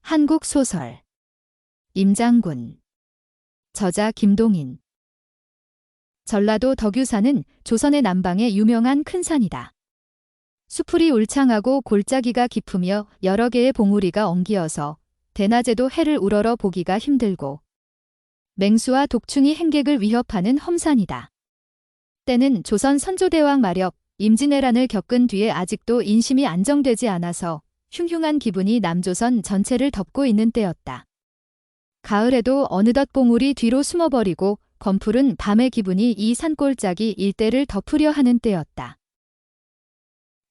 한국 소설 임장군 저자 김동인 전라도 덕유산은 조선의 남방의 유명한 큰 산이다. 수풀이 울창하고 골짜기가 깊으며 여러 개의 봉우리가 엉기어서 대낮에도 해를 우러러 보기가 힘들고 맹수와 독충이 행객을 위협하는 험산이다. 때는 조선 선조대왕 마력 임진왜란을 겪은 뒤에 아직도 인심이 안정되지 않아서 흉흉한 기분이 남조선 전체를 덮고 있는 때였다. 가을에도 어느덧 봉우리 뒤로 숨어버리고 검푸른 밤의 기분이 이 산골짜기 일대를 덮으려 하는 때였다.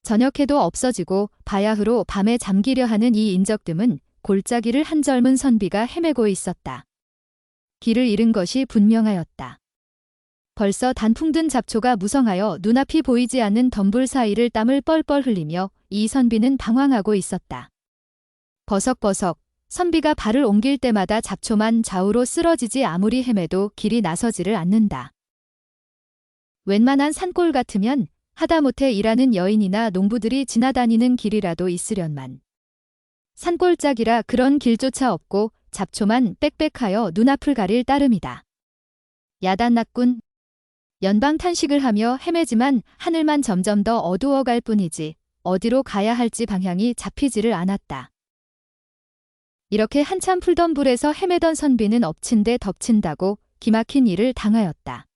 저녁해도 없어지고 바야흐로 밤에 잠기려 하는 이 인적듦은 골짜기를 한 젊은 선비가 헤매고 있었다. 길을 잃은 것이 분명하였다. 벌써 단풍 든 잡초가 무성하여 눈앞이 보이지 않는 덤불 사이를 땀을 뻘뻘 흘리며 이 선비는 방황하고 있었다. 버석버석 선비가 발을 옮길 때마다 잡초만 좌우로 쓰러지지 아무리 헤매도 길이 나서지를 않는다. 웬만한 산골 같으면 하다못해 일하는 여인이나 농부들이 지나다니는 길이라도 있으련만. 산골짜기라 그런 길조차 없고 잡초만 빽빽하여 눈앞을 가릴 따름이다. 야단났군. 연방 탄식을 하며 헤매지만 하늘만 점점 더 어두워갈 뿐이지 어디로 가야 할지 방향이 잡히지를 않았다. 이렇게 한참 풀던 불에서 헤매던 선비는 엎친 데 덮친다고 기막힌 일을 당하였다.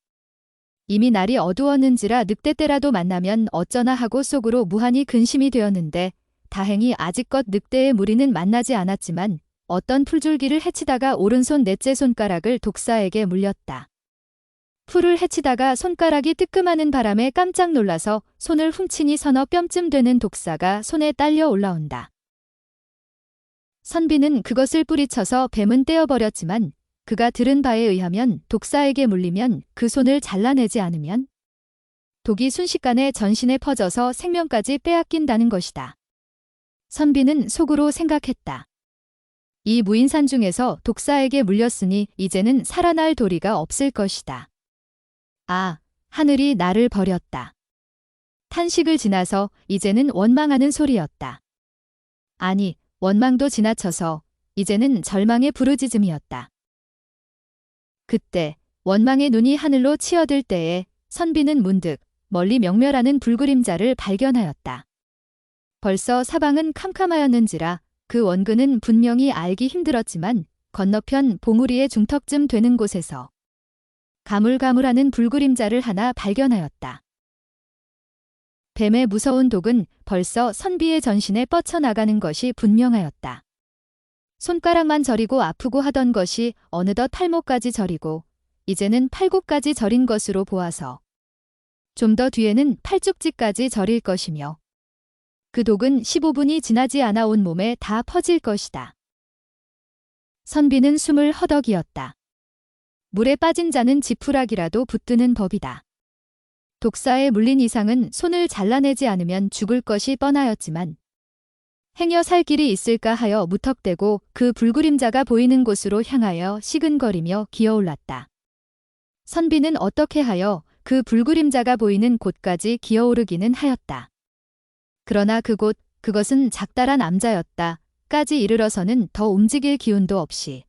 이미 날이 어두웠는지라 늑대 때라도 만나면 어쩌나 하고 속으로 무한히 근심이 되었는데 다행히 아직껏 늑대의 무리는 만나지 않았지만 어떤 풀줄기를 헤치다가 오른손 넷째 손가락을 독사에게 물렸다. 풀을 헤치다가 손가락이 뜨끔하는 바람에 깜짝 놀라서 손을 훔치니 서너 뼘쯤 되는 독사가 손에 딸려 올라온다. 선비는 그것을 뿌리쳐서 뱀은 떼어버렸지만 그가 들은 바에 의하면 독사에게 물리면 그 손을 잘라내지 않으면 독이 순식간에 전신에 퍼져서 생명까지 빼앗긴다는 것이다. 선비는 속으로 생각했다. 이 무인산 중에서 독사에게 물렸으니 이제는 살아날 도리가 없을 것이다. 아, 하늘이 나를 버렸다. 탄식을 지나서 이제는 원망하는 소리였다. 아니, 원망도 지나쳐서 이제는 절망의 부르짖음이었다. 그때 원망의 눈이 하늘로 치어들 때에 선비는 문득 멀리 명멸하는 불그림자를 발견하였다. 벌써 사방은 캄캄하였는지라 그 원근은 분명히 알기 힘들었지만 건너편 봉우리의 중턱쯤 되는 곳에서 가물가물하는 불그림자를 하나 발견하였다. 뱀의 무서운 독은 벌써 선비의 전신에 뻗쳐나가는 것이 분명하였다. 손가락만 저리고 아프고 하던 것이 어느덧 팔목까지 저리고 이제는 팔굽까지 저린 것으로 보아서 좀 더 뒤에는 팔죽지까지 저릴 것이며 그 독은 15분이 지나지 않아 온 몸에 다 퍼질 것이다. 선비는 숨을 허덕이었다. 물에 빠진 자는 지푸라기라도 붙드는 법이다. 독사에 물린 이상은 손을 잘라내지 않으면 죽을 것이 뻔하였지만 행여 살 길이 있을까 하여 무턱대고 그 불그림자가 보이는 곳으로 향하여 시근거리며 기어올랐다. 선비는 어떻게 하여 그 불그림자가 보이는 곳까지 기어오르기는 하였다. 그러나 그것은 작달한 암자였다. 까지 이르러서는 더 움직일 기운도 없이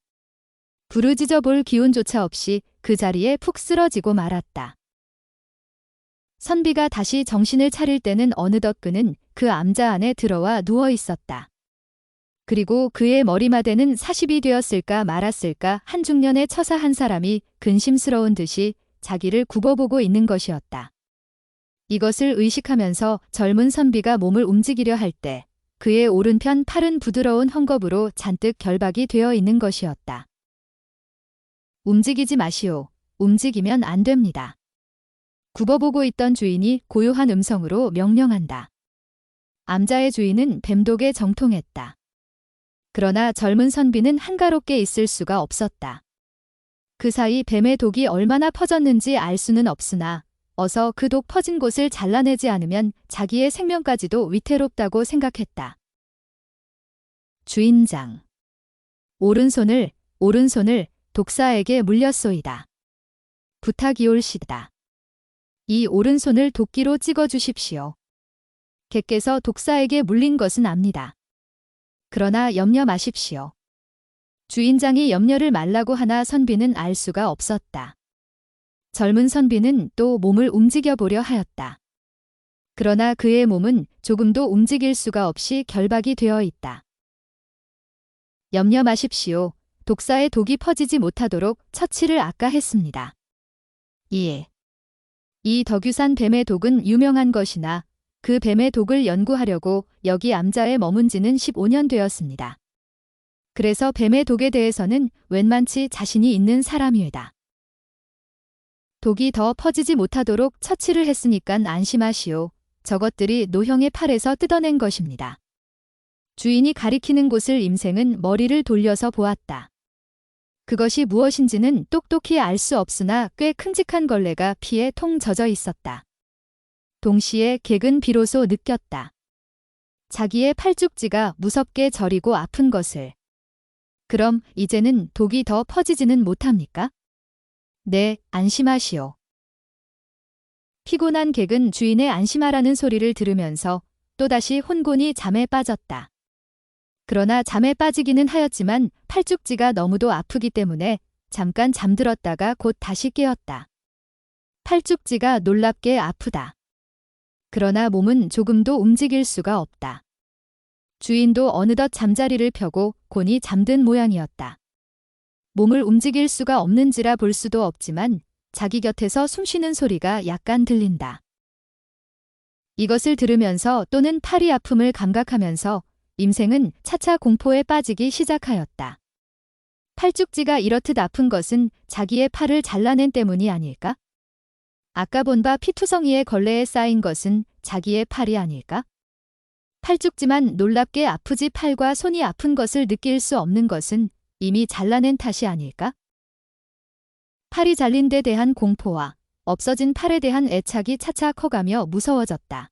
부르짖어 볼 기운조차 없이 그 자리에 푹 쓰러지고 말았다. 선비가 다시 정신을 차릴 때는 어느덧 그는 그 암자 안에 들어와 누워 있었다. 그리고 그의 머리마대는 40이 되었을까 말았을까 한 중년의 처사 한 사람이 근심스러운 듯이 자기를 굽어보고 있는 것이었다. 이것을 의식하면서 젊은 선비가 몸을 움직이려 할 때 그의 오른편 팔은 부드러운 헝겊으로 잔뜩 결박이 되어 있는 것이었다. 움직이지 마시오. 움직이면 안 됩니다. 굽어보고 있던 주인이 고요한 음성으로 명령한다. 암자의 주인은 뱀독에 정통했다. 그러나 젊은 선비는 한가롭게 있을 수가 없었다. 그 사이 뱀의 독이 얼마나 퍼졌는지 알 수는 없으나 어서 그 독 퍼진 곳을 잘라내지 않으면 자기의 생명까지도 위태롭다고 생각했다. 주인장. 오른손을 독사에게 물렸소이다. 부탁이올시다. 이 오른손을 도끼로 찍어 주십시오. 객께서 독사에게 물린 것은 압니다. 그러나 염려 마십시오. 주인장이 염려를 말라고 하나 선비는 알 수가 없었다. 젊은 선비는 또 몸을 움직여 보려 하였다. 그러나 그의 몸은 조금도 움직일 수가 없이 결박이 되어 있다. 염려 마십시오. 독사의 독이 퍼지지 못하도록 처치를 아까 했습니다. 이 덕유산 뱀의 독은 유명한 것이나 그 뱀의 독을 연구하려고 여기 암자에 머문 지는 15년 되었습니다. 그래서 뱀의 독에 대해서는 웬만치 자신이 있는 사람이다. 독이 더 퍼지지 못하도록 처치를 했으니깐 안심하시오. 저것들이 노형의 팔에서 뜯어낸 것입니다. 주인이 가리키는 곳을 임생은 머리를 돌려서 보았다. 그것이 무엇인지는 똑똑히 알 수 없으나 꽤 큼직한 걸레가 피에 통 젖어 있었다. 동시에 객은 비로소 느꼈다. 자기의 팔죽지가 무섭게 저리고 아픈 것을. 그럼 이제는 독이 더 퍼지지는 못합니까? 네, 안심하시오. 피곤한 객은 주인의 안심하라는 소리를 들으면서 또다시 혼곤히 잠에 빠졌다. 그러나 잠에 빠지기는 하였지만 팔죽지가 너무도 아프기 때문에 잠깐 잠들었다가 곧 다시 깨었다. 팔죽지가 놀랍게 아프다. 그러나 몸은 조금도 움직일 수가 없다. 주인도 어느덧 잠자리를 펴고 곤히 잠든 모양이었다. 몸을 움직일 수가 없는지라 볼 수도 없지만 자기 곁에서 숨쉬는 소리가 약간 들린다. 이것을 들으면서 또는 팔이 아픔을 감각하면서 임생은 차차 공포에 빠지기 시작하였다. 팔죽지가 이렇듯 아픈 것은 자기의 팔을 잘라낸 때문이 아닐까? 아까 본 바 피투성이의 걸레에 쌓인 것은 자기의 팔이 아닐까? 팔죽지만 놀랍게 아프지 팔과 손이 아픈 것을 느낄 수 없는 것은 이미 잘라낸 탓이 아닐까? 팔이 잘린 데 대한 공포와 없어진 팔에 대한 애착이 차차 커가며 무서워졌다.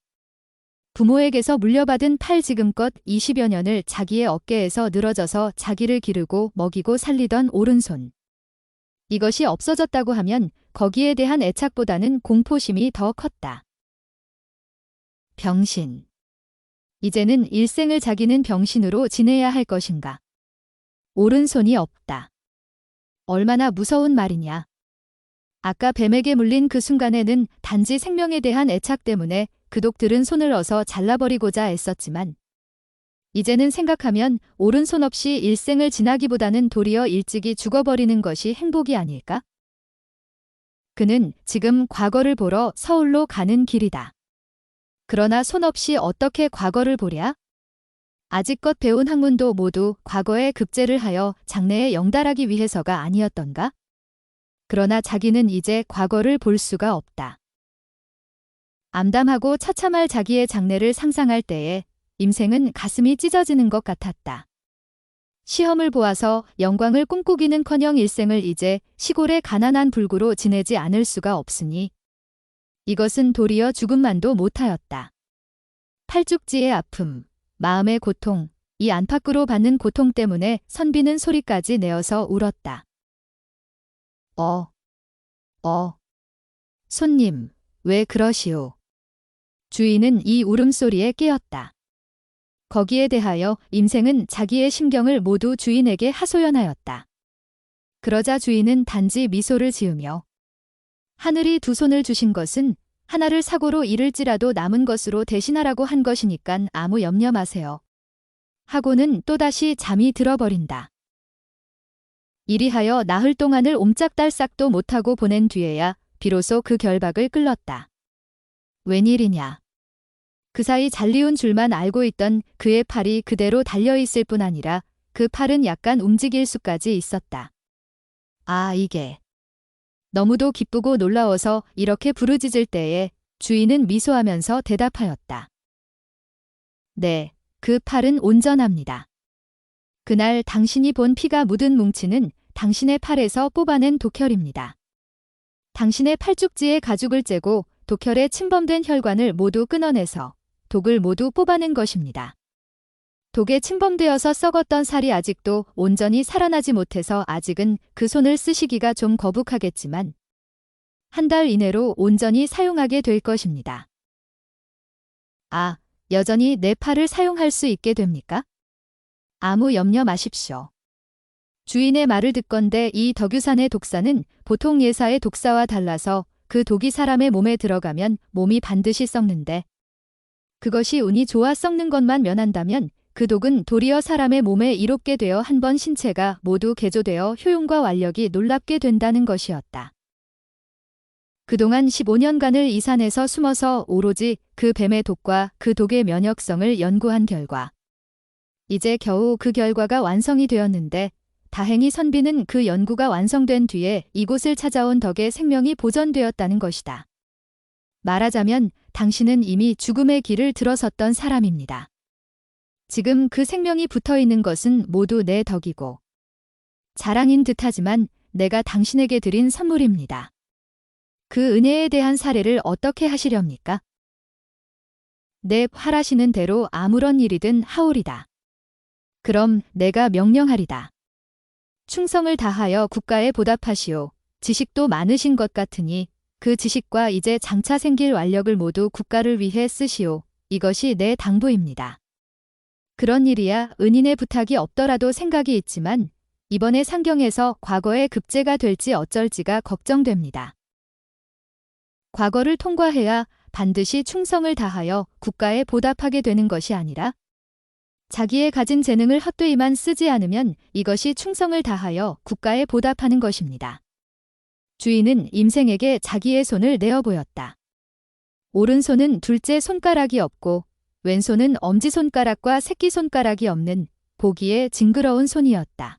부모에게서 물려받은 팔 지금껏 20여 년을 자기의 어깨에서 늘어져서 자기를 기르고 먹이고 살리던 오른손. 이것이 없어졌다고 하면 거기에 대한 애착보다는 공포심이 더 컸다. 병신. 이제는 일생을 자기는 병신으로 지내야 할 것인가? 오른손이 없다. 얼마나 무서운 말이냐. 아까 뱀에게 물린 그 순간에는 단지 생명에 대한 애착 때문에 그 독들은 손을 어서 잘라버리고자 애썼지만 이제는 생각하면 오른손 없이 일생을 지나기보다는 도리어 일찍이 죽어버리는 것이 행복이 아닐까? 그는 지금 과거를 보러 서울로 가는 길이다. 그러나 손 없이 어떻게 과거를 보랴? 아직껏 배운 학문도 모두 과거에 급제를 하여 장래에 영달하기 위해서가 아니었던가? 그러나 자기는 이제 과거를 볼 수가 없다. 암담하고 처참할 자기의 장래를 상상할 때에 임생은 가슴이 찢어지는 것 같았다. 시험을 보아서 영광을 꿈꾸기는커녕 일생을 이제 시골의 가난한 불구로 지내지 않을 수가 없으니 이것은 도리어 죽음만도 못하였다. 팔죽지의 아픔, 마음의 고통, 이 안팎으로 받는 고통 때문에 선비는 소리까지 내어서 울었다. 손님, 왜 그러시오? 주인은 이 울음소리에 깨었다. 거기에 대하여 임생은 자기의 심경을 모두 주인에게 하소연하였다. 그러자 주인은 단지 미소를 지으며 하늘이 두 손을 주신 것은 하나를 사고로 잃을지라도 남은 것으로 대신하라고 한 것이니깐 아무 염려 마세요. 하고는 또다시 잠이 들어버린다. 이리하여 나흘 동안을 옴짝달싹도 못하고 보낸 뒤에야 비로소 그 결박을 끌렀다. 웬일이냐. 그 사이 잘리운 줄만 알고 있던 그의 팔이 그대로 달려있을 뿐 아니라 그 팔은 약간 움직일 수까지 있었다. 아, 이게. 너무도 기쁘고 놀라워서 이렇게 부르짖을 때에 주인은 미소하면서 대답하였다. 네, 그 팔은 온전합니다. 그날 당신이 본 피가 묻은 뭉치는 당신의 팔에서 뽑아낸 독혈입니다. 당신의 팔죽지에 가죽을 째고 독혈에 침범된 혈관을 모두 끊어내서 독을 모두 뽑아낸 것입니다. 독에 침범되어서 썩었던 살이 아직도 온전히 살아나지 못해서 아직은 그 손을 쓰시기가 좀 거북하겠지만 한 달 이내로 온전히 사용하게 될 것입니다. 아, 여전히 내 팔을 사용할 수 있게 됩니까? 아무 염려 마십시오. 주인의 말을 듣건대 이 덕유산의 독사는 보통 예사의 독사와 달라서 그 독이 사람의 몸에 들어가면 몸이 반드시 썩는데 그것이 운이 좋아 썩는 것만 면한다면 그 독은 도리어 사람의 몸에 이롭게 되어 한 번 신체가 모두 개조되어 효용과 완력이 놀랍게 된다는 것이었다. 그동안 15년간을 이 산에서 숨어서 오로지 그 뱀의 독과 그 독의 면역성을 연구한 결과 이제 겨우 그 결과가 완성이 되었는데 다행히 선비는 그 연구가 완성된 뒤에 이곳을 찾아온 덕에 생명이 보전되었다는 것이다. 말하자면 당신은 이미 죽음의 길을 들어섰던 사람입니다. 지금 그 생명이 붙어 있는 것은 모두 내 덕이고 자랑인 듯하지만 내가 당신에게 드린 선물입니다. 그 은혜에 대한 사례를 어떻게 하시렵니까? 내 하라시는 대로 아무런 일이든 하오리다. 그럼 내가 명령하리다. 충성을 다하여 국가에 보답하시오. 지식도 많으신 것 같으니 그 지식과 이제 장차 생길 완력을 모두 국가를 위해 쓰시오. 이것이 내 당부입니다. 그런 일이야 은인의 부탁이 없더라도 생각이 있지만 이번에 상경에서 과거에 급제가 될지 어쩔지가 걱정됩니다. 과거를 통과해야 반드시 충성을 다하여 국가에 보답하게 되는 것이 아니라 자기의 가진 재능을 헛되이만 쓰지 않으면 이것이 충성을 다하여 국가에 보답하는 것입니다. 주인은 임생에게 자기의 손을 내어 보였다. 오른손은 둘째 손가락이 없고 왼손은 엄지손가락과 새끼손가락이 없는 보기에 징그러운 손이었다.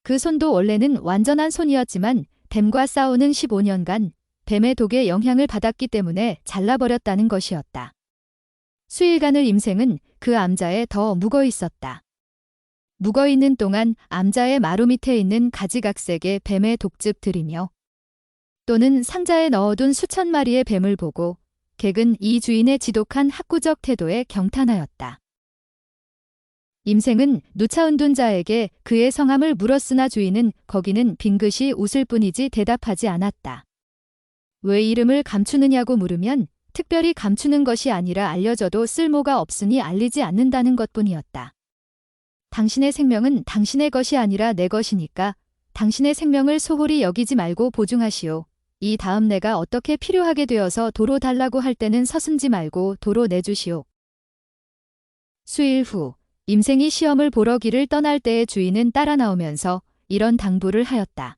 그 손도 원래는 완전한 손이었지만 뱀과 싸우는 15년간 뱀의 독의 영향을 받았기 때문에 잘라버렸다는 것이었다. 수일간을 임생은 그 암자에 더 묵어 있었다. 묵어 있는 동안 암자의 마루 밑에 있는 가지각색의 뱀의 독즙 들이며 또는 상자에 넣어둔 수천 마리의 뱀을 보고 객은 이 주인의 지독한 학구적 태도에 경탄하였다. 임생은 누차 은둔 자에게 그의 성함을 물었으나 주인은 거기는 빙긋이 웃을 뿐이지 대답하지 않았다. 왜 이름을 감추느냐고 물으면 특별히 감추는 것이 아니라 알려줘도 쓸모가 없으니 알리지 않는다는 것뿐이었다. 당신의 생명은 당신의 것이 아니라 내 것이니까 당신의 생명을 소홀히 여기지 말고 보증하시오. 이 다음 내가 어떻게 필요하게 되어서 도로 달라고 할 때는 서슴지 말고 도로 내주시오. 수일 후 임생이 시험을 보러 길을 떠날 때의 주인은 따라 나오면서 이런 당부를 하였다.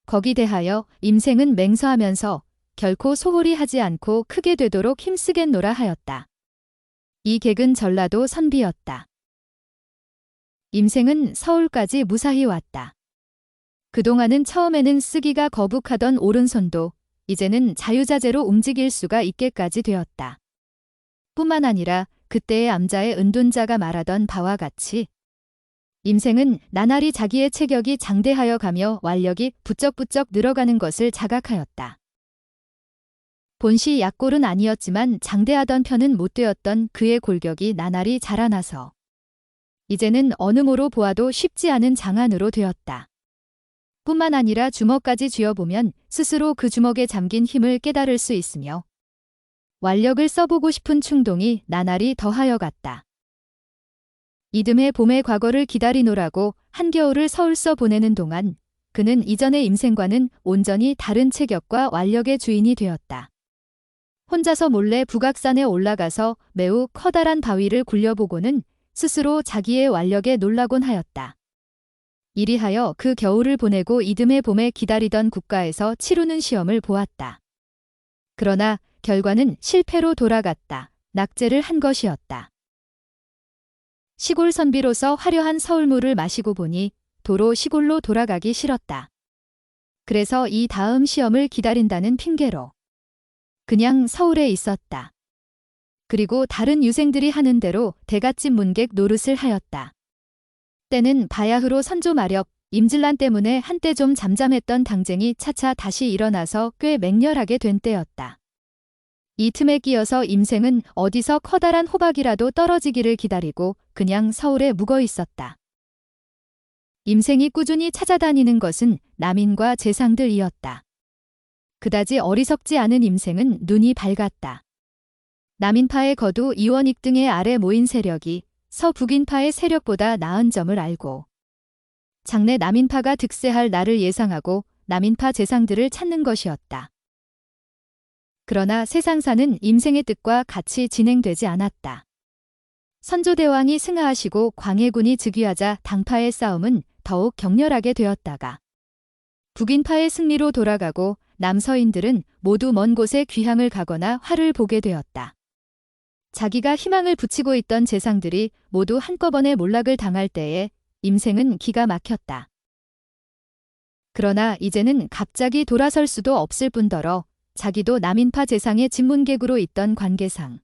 거기 대하여 임생은 맹서하면서 결코 소홀히 하지 않고 크게 되도록 힘쓰겠노라 하였다. 이 객은 전라도 선비였다. 임생은 서울까지 무사히 왔다. 그동안은 처음에는 쓰기가 거북하던 오른손도 이제는 자유자재로 움직일 수가 있게까지 되었다. 뿐만 아니라 그때의 암자의 은둔자가 말하던 바와 같이 임생은 나날이 자기의 체격이 장대하여 가며 완력이 부쩍부쩍 늘어가는 것을 자각하였다. 본시 약골은 아니었지만 장대하던 편은 못 되었던 그의 골격이 나날이 자라나서 이제는 어느 모로 보아도 쉽지 않은 장안으로 되었다. 뿐만 아니라 주먹까지 쥐어보면 스스로 그 주먹에 잠긴 힘을 깨달을 수 있으며 완력을 써보고 싶은 충동이 나날이 더하여 갔다. 이듬해 봄의 과거를 기다리노라고 한겨울을 서울서 보내는 동안 그는 이전의 임생과는 온전히 다른 체격과 완력의 주인이 되었다. 혼자서 몰래 북악산에 올라가서 매우 커다란 바위를 굴려보고는 스스로 자기의 완력에 놀라곤 하였다. 이리하여 그 겨울을 보내고 이듬해 봄에 기다리던 국가에서 치르는 시험을 보았다. 그러나 결과는 실패로 돌아갔다. 낙제를 한 것이었다. 시골 선비로서 화려한 서울물을 마시고 보니 도로 시골로 돌아가기 싫었다. 그래서 이 다음 시험을 기다린다는 핑계로 그냥 서울에 있었다. 그리고 다른 유생들이 하는 대로 대갓집 문객 노릇을 하였다. 때는 바야흐로 선조 마렵, 임진란 때문에 한때 좀 잠잠했던 당쟁이 차차 다시 일어나서 꽤 맹렬하게 된 때였다. 이 틈에 끼어서 임생은 어디서 커다란 호박이라도 떨어지기를 기다리고 그냥 서울에 묵어 있었다. 임생이 꾸준히 찾아다니는 것은 남인과 재상들이었다. 그다지 어리석지 않은 임생은 눈이 밝았다. 남인파의 거두 이원익 등의 아래 모인 세력이 서북인파의 세력보다 나은 점을 알고 장래 남인파가 득세할 날을 예상하고 남인파 재상들을 찾는 것이었다. 그러나 세상사는 임생의 뜻과 같이 진행되지 않았다. 선조대왕이 승하하시고 광해군이 즉위하자 당파의 싸움은 더욱 격렬하게 되었다가 북인파의 승리로 돌아가고 남서인들은 모두 먼 곳에 귀향을 가거나 화를 보게 되었다. 자기가 희망을 붙이고 있던 재상들이 모두 한꺼번에 몰락을 당할 때에 임생은 기가 막혔다. 그러나 이제는 갑자기 돌아설 수도 없을 뿐더러 자기도 남인파 재상의 집문객으로 있던 관계상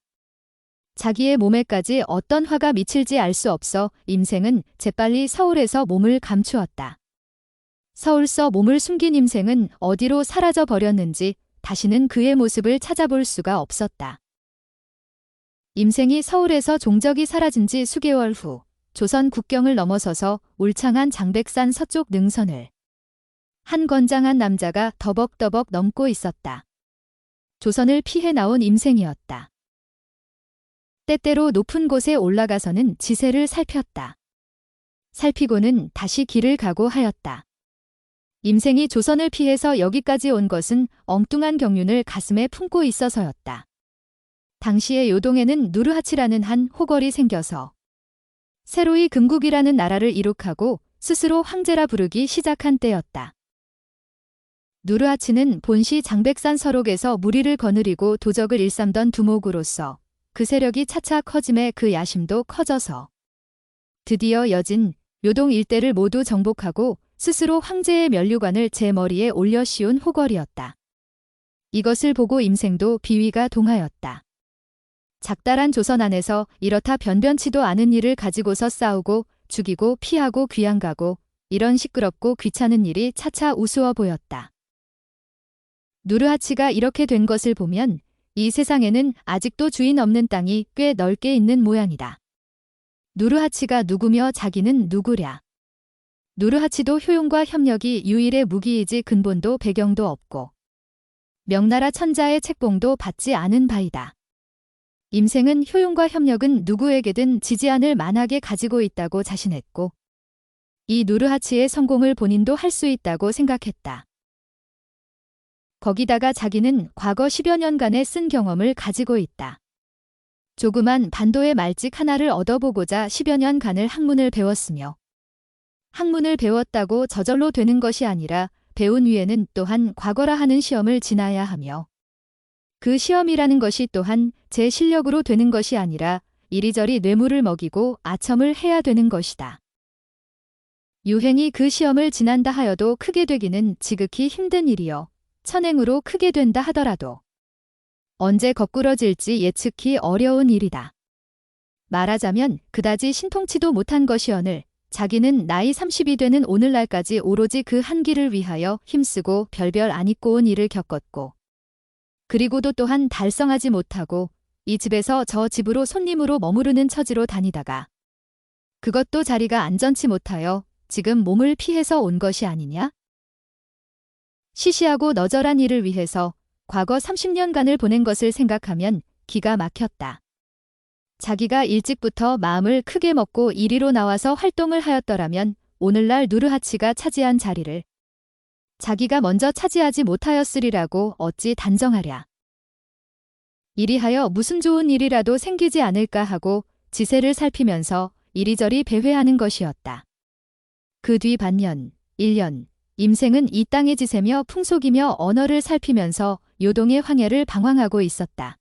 자기의 몸에까지 어떤 화가 미칠지 알 수 없어 임생은 재빨리 서울에서 몸을 감추었다. 서울서 몸을 숨긴 임생은 어디로 사라져 버렸는지 다시는 그의 모습을 찾아볼 수가 없었다. 임생이 서울에서 종적이 사라진 지 수개월 후 조선 국경을 넘어서서 울창한 장백산 서쪽 능선을 한 건장한 남자가 더벅더벅 넘고 있었다. 조선을 피해 나온 임생이었다. 때때로 높은 곳에 올라가서는 지세를 살폈다. 살피고는 다시 길을 가고 하였다. 임생이 조선을 피해서 여기까지 온 것은 엉뚱한 경륜을 가슴에 품고 있어서였다. 당시의 요동에는 누르하치라는 한 호걸이 생겨서 새로이 금국이라는 나라를 이룩하고 스스로 황제라 부르기 시작한 때였다. 누르하치는 본시 장백산 서록에서 무리를 거느리고 도적을 일삼던 두목으로서 그 세력이 차차 커짐에 그 야심도 커져서 드디어 여진, 요동 일대를 모두 정복하고 스스로 황제의 면류관을 제 머리에 올려 씌운 호걸이었다. 이것을 보고 임생도 비위가 동하였다. 작달한 조선 안에서 이렇다 변변치도 않은 일을 가지고서 싸우고 죽이고 피하고 귀양가고 이런 시끄럽고 귀찮은 일이 차차 우스워 보였다. 누르하치가 이렇게 된 것을 보면 이 세상에는 아직도 주인 없는 땅이 꽤 넓게 있는 모양이다. 누르하치가 누구며 자기는 누구랴. 누르하치도 효용과 협력이 유일의 무기이지 근본도 배경도 없고 명나라 천자의 책봉도 받지 않은 바이다. 임생은 효용과 협력은 누구에게든 지지 않을 만하게 가지고 있다고 자신했고 이 누르하치의 성공을 본인도 할 수 있다고 생각했다. 거기다가 자기는 과거 10여 년간의 쓴 경험을 가지고 있다. 조그만 반도의 말직 하나를 얻어보고자 10여 년간을 학문을 배웠으며 학문을 배웠다고 저절로 되는 것이 아니라 배운 위에는 또한 과거라 하는 시험을 지나야 하며 그 시험이라는 것이 또한 제 실력으로 되는 것이 아니라 이리저리 뇌물을 먹이고 아첨을 해야 되는 것이다. 유행이 그 시험을 지난다 하여도 크게 되기는 지극히 힘든 일이요. 천행으로 크게 된다 하더라도 언제 거꾸러질지 예측히 어려운 일이다. 말하자면 그다지 신통치도 못한 것이오늘 자기는 나이 30이 되는 오늘날까지 오로지 그 한 길을 위하여 힘쓰고 별별 안 잊고 온 일을 겪었고 그리고도 또한 달성하지 못하고 이 집에서 저 집으로 손님으로 머무르는 처지로 다니다가 그것도 자리가 안전치 못하여 지금 몸을 피해서 온 것이 아니냐? 시시하고 너절한 일을 위해서 과거 30년간을 보낸 것을 생각하면 기가 막혔다. 자기가 일찍부터 마음을 크게 먹고 이리로 나와서 활동을 하였더라면 오늘날 누르하치가 차지한 자리를 자기가 먼저 차지하지 못하였으리라고 어찌 단정하랴. 이리하여 무슨 좋은 일이라도 생기지 않을까 하고 지세를 살피면서 이리저리 배회하는 것이었다. 그 뒤 반년, 1년, 임생은 이 땅의 지세며 풍속이며 언어를 살피면서 요동의 황해를 방황하고 있었다.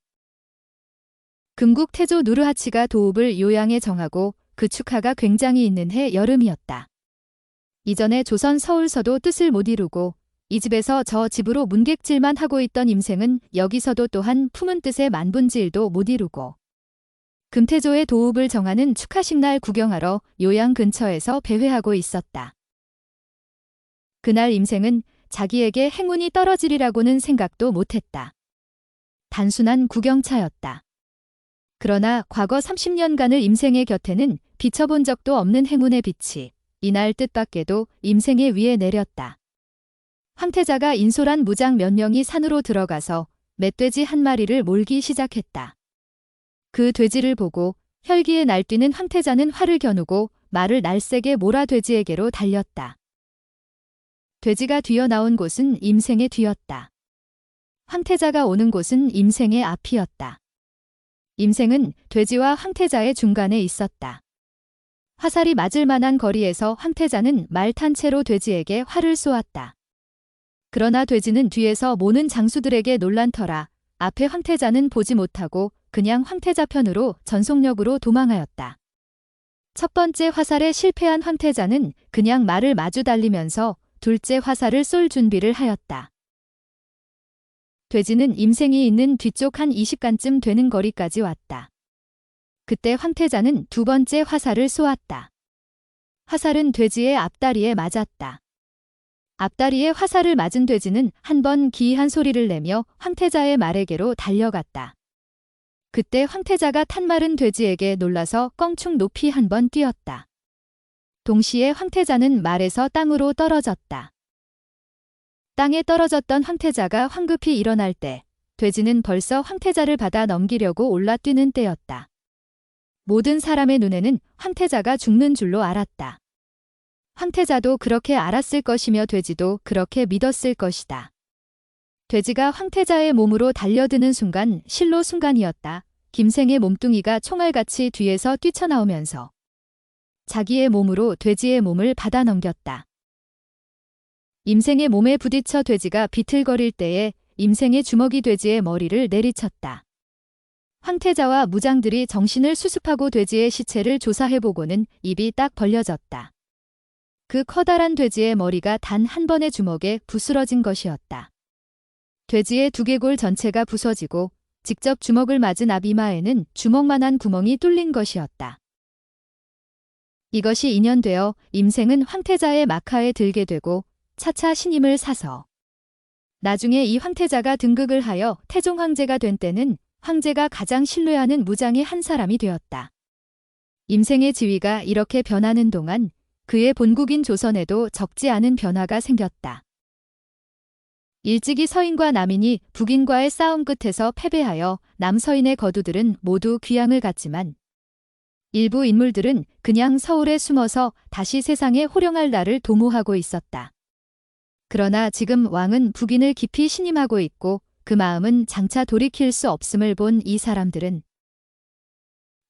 금국 태조 누르하치가 도읍을 요양에 정하고 그 축하가 굉장히 있는 해 여름이었다. 이전에 조선 서울서도 뜻을 못 이루고 이 집에서 저 집으로 문객질만 하고 있던 임생은 여기서도 또한 품은 뜻의 만분지일도 못 이루고 금태조의 도읍을 정하는 축하식 날 구경하러 요양 근처에서 배회하고 있었다. 그날 임생은 자기에게 행운이 떨어지리라고는 생각도 못했다. 단순한 구경차였다. 그러나 과거 30년간을 임생의 곁에는 비춰본 적도 없는 행운의 빛이 이날 뜻밖에도 임생의 위에 내렸다. 황태자가 인솔한 무장 몇 명이 산으로 들어가서 멧돼지 한 마리를 몰기 시작했다. 그 돼지를 보고 혈기에 날뛰는 황태자는 화를 겨누고 말을 날쌔게 몰아 돼지에게로 달렸다. 돼지가 뛰어나온 곳은 임생의 뒤였다. 황태자가 오는 곳은 임생의 앞이었다. 임생은 돼지와 황태자의 중간에 있었다. 화살이 맞을 만한 거리에서 황태자는 말 탄 채로 돼지에게 활을 쏘았다. 그러나 돼지는 뒤에서 모는 장수들에게 놀란 터라 앞에 황태자는 보지 못하고 그냥 황태자 편으로 전속력으로 도망하였다. 첫 번째 화살에 실패한 황태자는 그냥 말을 마주 달리면서 둘째 화살을 쏠 준비를 하였다. 돼지는 임생이 있는 뒤쪽 한 20간쯤 되는 거리까지 왔다. 그때 황태자는 두 번째 화살을 쏘았다. 화살은 돼지의 앞다리에 맞았다. 앞다리에 화살을 맞은 돼지는 한 번 기이한 소리를 내며 황태자의 말에게로 달려갔다. 그때 황태자가 탄 말은 돼지에게 놀라서 껑충 높이 한 번 뛰었다. 동시에 황태자는 말에서 땅으로 떨어졌다. 땅에 떨어졌던 황태자가 황급히 일어날 때 돼지는 벌써 황태자를 받아 넘기려고 올라뛰는 때였다. 모든 사람의 눈에는 황태자가 죽는 줄로 알았다. 황태자도 그렇게 알았을 것이며 돼지도 그렇게 믿었을 것이다. 돼지가 황태자의 몸으로 달려드는 순간 실로 순간이었다. 김생의 몸뚱이가 총알같이 뒤에서 뛰쳐나오면서 자기의 몸으로 돼지의 몸을 받아 넘겼다. 임생의 몸에 부딪혀 돼지가 비틀거릴 때에 임생의 주먹이 돼지의 머리를 내리쳤다. 황태자와 무장들이 정신을 수습하고 돼지의 시체를 조사해보고는 입이 딱 벌려졌다. 그 커다란 돼지의 머리가 단 한 번의 주먹에 부스러진 것이었다. 돼지의 두개골 전체가 부서지고 직접 주먹을 맞은 앞 이마에는 주먹만한 구멍이 뚫린 것이었다. 이것이 인연되어 임생은 황태자의 막하에 들게 되고 차차 신임을 사서 나중에 이 황태자가 등극을 하여 태종 황제가 된 때는 황제가 가장 신뢰하는 무장의 한 사람이 되었다. 임생의 지위가 이렇게 변하는 동안 그의 본국인 조선에도 적지 않은 변화가 생겼다. 일찍이 서인과 남인이 북인과의 싸움 끝에서 패배하여 남서인의 거두들은 모두 귀양을 갔지만 일부 인물들은 그냥 서울에 숨어서 다시 세상에 호령할 날을 도모하고 있었다. 그러나 지금 왕은 북인을 깊이 신임하고 있고 그 마음은 장차 돌이킬 수 없음을 본 이 사람들은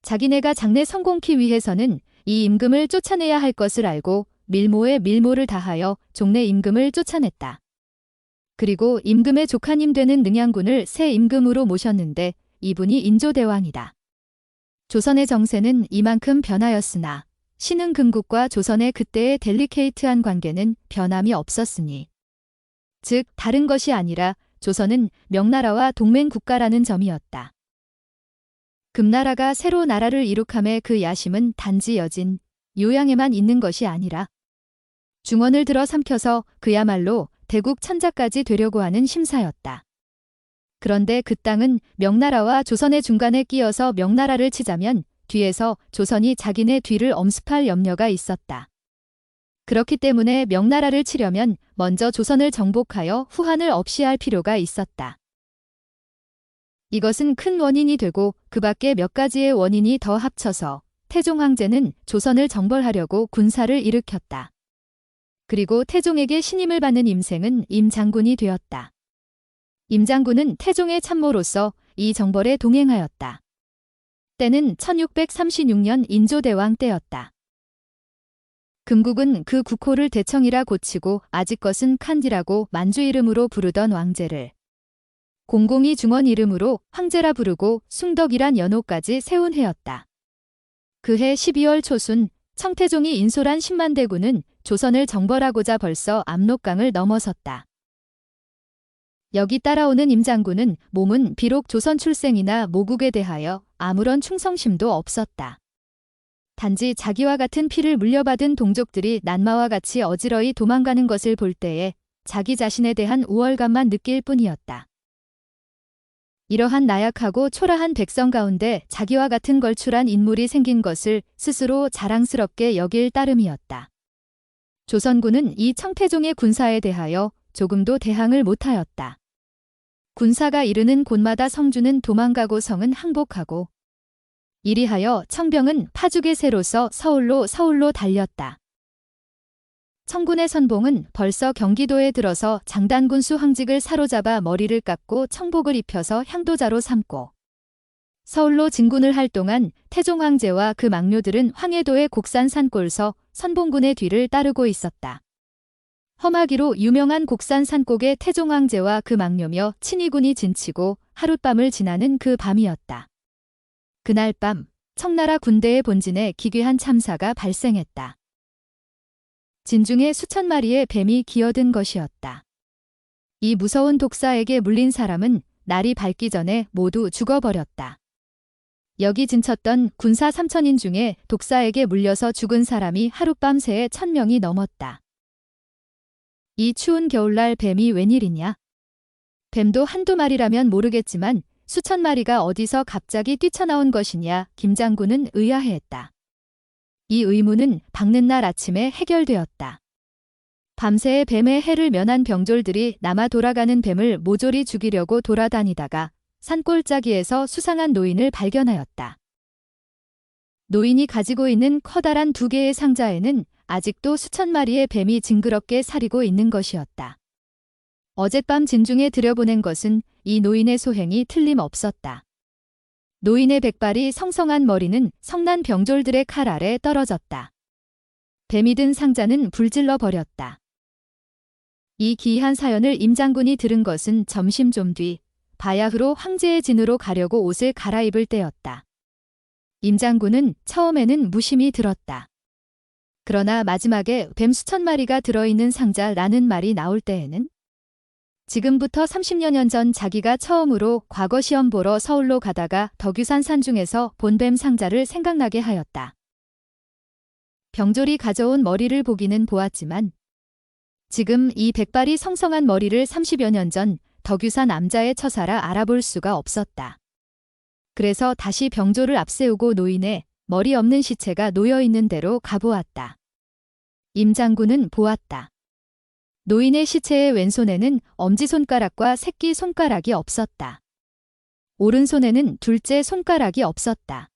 자기네가 장래 성공키 위해서는 이 임금을 쫓아내야 할 것을 알고 밀모에 밀모를 다하여 종래 임금을 쫓아냈다. 그리고 임금의 조카님 되는 능양군을 새 임금으로 모셨는데 이분이 인조대왕이다. 조선의 정세는 이만큼 변하였으나 신흥 금국과 조선의 그때의 델리케이트한 관계는 변함이 없었으니 즉 다른 것이 아니라 조선은 명나라와 동맹국가라는 점이었다. 금나라가 새로 나라를 이룩함의 그 야심은 단지 여진, 요양에만 있는 것이 아니라 중원을 들어 삼켜서 그야말로 대국 천자까지 되려고 하는 심사였다. 그런데 그 땅은 명나라와 조선의 중간에 끼어서 명나라를 치자면 뒤에서 조선이 자기네 뒤를 엄습할 염려가 있었다. 그렇기 때문에 명나라를 치려면 먼저 조선을 정복하여 후한을 없이 할 필요가 있었다. 이것은 큰 원인이 되고 그 밖에 몇 가지의 원인이 더 합쳐서 태종 황제는 조선을 정벌하려고 군사를 일으켰다. 그리고 태종에게 신임을 받는 임생은 임장군이 되었다. 임장군은 태종의 참모로서 이 정벌에 동행하였다. 때는 1636년 인조대왕 때였다. 금국은 그 국호를 대청이라 고치고 아직 것은 칸디라고 만주 이름으로 부르던 왕제를 공공이 중원 이름으로 황제라 부르고 숭덕이란 연호까지 세운 해였다. 그해 12월 초순 청태종이 인솔한 10만 대군은 조선을 정벌하고자 벌써 압록강을 넘어섰다. 여기 따라오는 임장군은 몸은 비록 조선 출생이나 모국에 대하여 아무런 충성심도 없었다. 단지 자기와 같은 피를 물려받은 동족들이 난마와 같이 어지러이 도망가는 것을 볼 때에 자기 자신에 대한 우월감만 느낄 뿐이었다. 이러한 나약하고 초라한 백성 가운데 자기와 같은 걸출한 인물이 생긴 것을 스스로 자랑스럽게 여길 따름이었다. 조선군은 이 청태종의 군사에 대하여 조금도 대항을 못하였다. 군사가 이르는 곳마다 성주는 도망가고 성은 항복하고 이리하여 청병은 파죽의 새로서 서울로 달렸다. 청군의 선봉은 벌써 경기도에 들어서 장단군수 황직을 사로잡아 머리를 깎고 청복을 입혀서 향도자로 삼고 서울로 진군을 할 동안 태종 황제와 그 막료들은 황해도의 곡산 산골서 선봉군의 뒤를 따르고 있었다. 험하기로 유명한 곡산 산골에 태종 황제와 그 막료며 친위군이 진치고 하룻밤을 지나는 그 밤이었다. 그날 밤 청나라 군대의 본진에 기괴한 참사가 발생했다. 진중에 수천 마리의 뱀이 기어든 것이었다. 이 무서운 독사에게 물린 사람은 날이 밝기 전에 모두 죽어버렸다. 여기 진쳤던 군사 3,000인 중에 독사에게 물려서 죽은 사람이 하룻밤 새에 1,000명이 넘었다. 이 추운 겨울날 뱀이 웬일이냐? 뱀도 한두 마리라면 모르겠지만 수천 마리가 어디서 갑자기 뛰쳐나온 것이냐 김장군은 의아해했다. 이 의문은 밝는 날 아침에 해결되었다. 밤새에 뱀의 해를 면한 병졸들이 남아 돌아가는 뱀을 모조리 죽이려고 돌아다니다가 산골짜기에서 수상한 노인을 발견하였다. 노인이 가지고 있는 커다란 2개의 상자에는 아직도 수천 마리의 뱀이 징그럽게 사리고 있는 것이었다. 어젯밤 진중에 들여보낸 것은 이 노인의 소행이 틀림없었다. 노인의 백발이 성성한 머리는 성난 병졸들의 칼 아래 떨어졌다. 뱀이 든 상자는 불질러 버렸다. 이 기이한 사연을 임장군이 들은 것은 점심 좀 뒤 바야흐로 황제의 진으로 가려고 옷을 갈아입을 때였다. 임장군은 처음에는 무심히 들었다. 그러나 마지막에 뱀 수천 마리가 들어있는 상자라는 말이 나올 때에는 지금부터 30여 년 전 자기가 처음으로 과거 시험 보러 서울로 가다가 덕유산 산중에서 본 뱀 상자를 생각나게 하였다. 병졸이 가져온 머리를 보기는 보았지만 지금 이 백발이 성성한 머리를 30여 년 전 덕유산 암자의 처사라 알아볼 수가 없었다. 그래서 다시 병졸을 앞세우고 노인의 머리 없는 시체가 놓여있는 대로 가보았다. 임장군은 보았다. 노인의 시체의 왼손에는 엄지손가락과 새끼손가락이 없었다. 오른손에는 둘째 손가락이 없었다.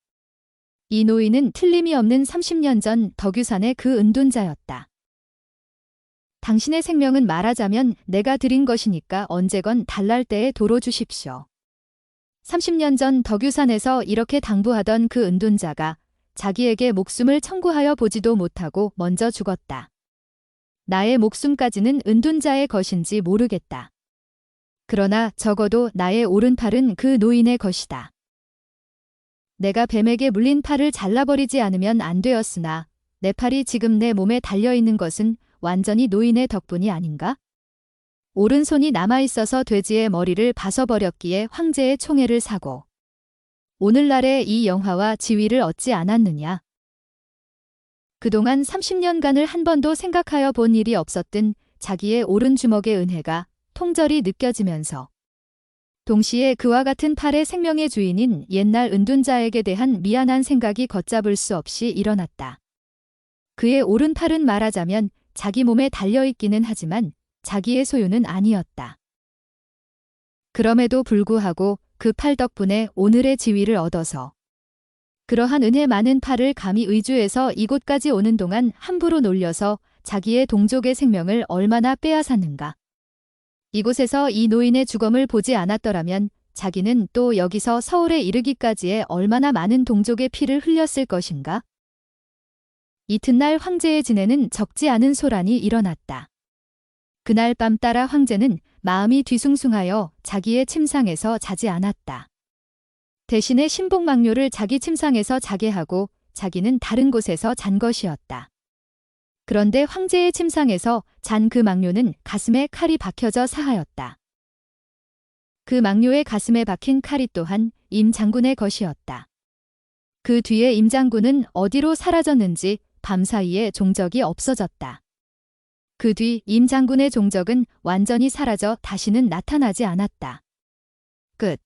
이 노인은 틀림이 없는 30년 전 덕유산의 그 은둔자였다. 당신의 생명은 말하자면 내가 드린 것이니까 언제건 달랄 때에 도로 주십시오. 30년 전 덕유산에서 이렇게 당부하던 그 은둔자가 자기에게 목숨을 청구하여 보지도 못하고 먼저 죽었다. 나의 목숨까지는 은둔자의 것인지 모르겠다. 그러나 적어도 나의 오른팔은 그 노인의 것이다. 내가 뱀에게 물린 팔을 잘라버리지 않으면 안 되었으나 내 팔이 지금 내 몸에 달려있는 것은 완전히 노인의 덕분이 아닌가? 오른손이 남아있어서 돼지의 머리를 봐서버렸기에 황제의 총애를 사고 오늘날의 이 영화와 지위를 얻지 않았느냐? 그동안 30년간을 한 번도 생각하여 본 일이 없었던 자기의 오른 주먹의 은혜가 통절히 느껴지면서 동시에 그와 같은 팔의 생명의 주인인 옛날 은둔자에게 대한 미안한 생각이 걷잡을 수 없이 일어났다. 그의 오른팔은 말하자면 자기 몸에 달려있기는 하지만 자기의 소유는 아니었다. 그럼에도 불구하고 그 팔 덕분에 오늘의 지위를 얻어서 그러한 은혜 많은 팔을 감히 의주에서 이곳까지 오는 동안 함부로 놀려서 자기의 동족의 생명을 얼마나 빼앗았는가. 이곳에서 이 노인의 죽음을 보지 않았더라면 자기는 또 여기서 서울에 이르기까지에 얼마나 많은 동족의 피를 흘렸을 것인가. 이튿날 황제의 진에는 적지 않은 소란이 일어났다. 그날 밤 따라 황제는 마음이 뒤숭숭하여 자기의 침상에서 자지 않았다. 대신에 신복막료를 자기 침상에서 자게 하고 자기는 다른 곳에서 잔 것이었다. 그런데 황제의 침상에서 잔 그 막료는 가슴에 칼이 박혀져 사하였다. 그 막료의 가슴에 박힌 칼이 또한 임 장군의 것이었다. 그 뒤에 임 장군은 어디로 사라졌는지 밤사이에 종적이 없어졌다. 그 뒤 임 장군의 종적은 완전히 사라져 다시는 나타나지 않았다. 끝.